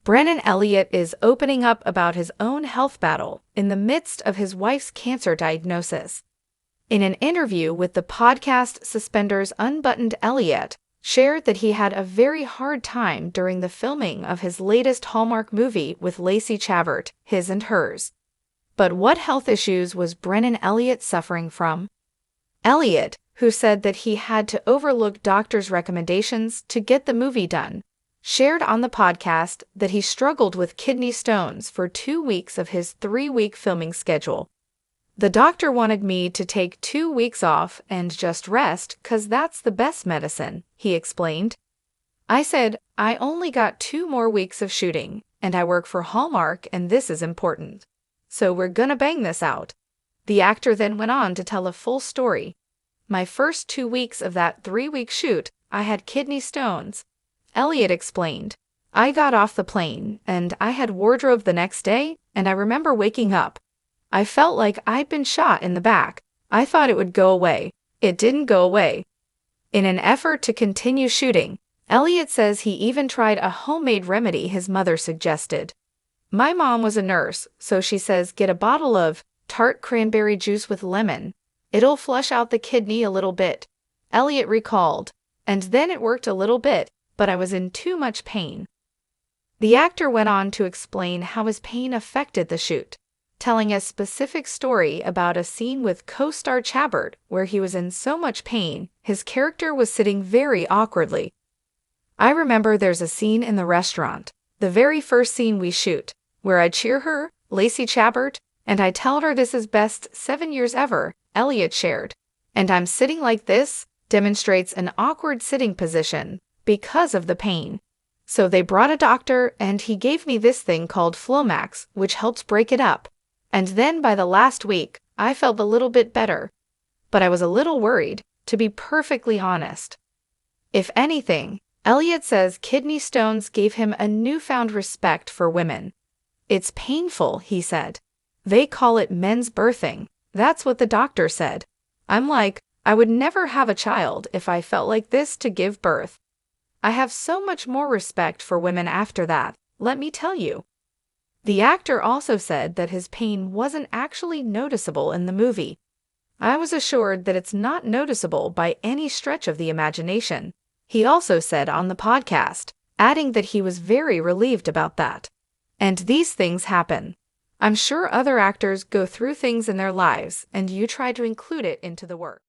Brennan Elliott is opening up about his own health battle in the midst of his wife's cancer diagnosis. In an interview with the podcast Suspenders Unbuttoned, Elliott shared that he had a very hard time during the filming of his latest Hallmark movie with Lacey Chabert, His and Hers. But what health issues was Brennan Elliott suffering from? Elliott, who said that he had to overlook doctors' recommendations to get the movie done, shared on the podcast that he struggled with kidney stones for 2 weeks of his 3-week filming schedule. The doctor wanted me to take 2 weeks off and just rest 'cause that's the best medicine, he explained. I said, I only got 2 more weeks of shooting, and I work for Hallmark and this is important. So we're gonna bang this out. The actor then went on to tell a full story. My first 2 weeks of that 3-week shoot, I had kidney stones. Elliott explained. I got off the plane, and I had wardrobe the next day, and I remember waking up. I felt like I'd been shot in the back. I thought it would go away. It didn't go away. In an effort to continue shooting, Elliott says he even tried a homemade remedy his mother suggested. My mom was a nurse, so she says get a bottle of tart cranberry juice with lemon. It'll flush out the kidney a little bit, Elliott recalled. And then it worked a little bit, but I was in too much pain. The actor went on to explain how his pain affected the shoot, telling a specific story about a scene with co-star Chabert where he was in so much pain his character was sitting very awkwardly. I remember there's a scene in the restaurant, the very first scene we shoot, where I cheer her, Lacey Chabert, and I tell her this is best 7 years ever, Elliott shared. And I'm sitting like this, demonstrates an awkward sitting position because of the pain. So they brought a doctor and he gave me this thing called Flomax, which helps break it up. And then by the last week, I felt a little bit better. But I was a little worried, to be perfectly honest. If anything, Elliott says kidney stones gave him a newfound respect for women. It's painful, he said. They call it men's birthing. That's what the doctor said. I'm like, I would never have a child if I felt like this to give birth. I have so much more respect for women after that, let me tell you. The actor also said that his pain wasn't actually noticeable in the movie. I was assured that it's not noticeable by any stretch of the imagination, he also said on the podcast, adding that he was very relieved about that. And these things happen. I'm sure other actors go through things in their lives and you try to include it into the work.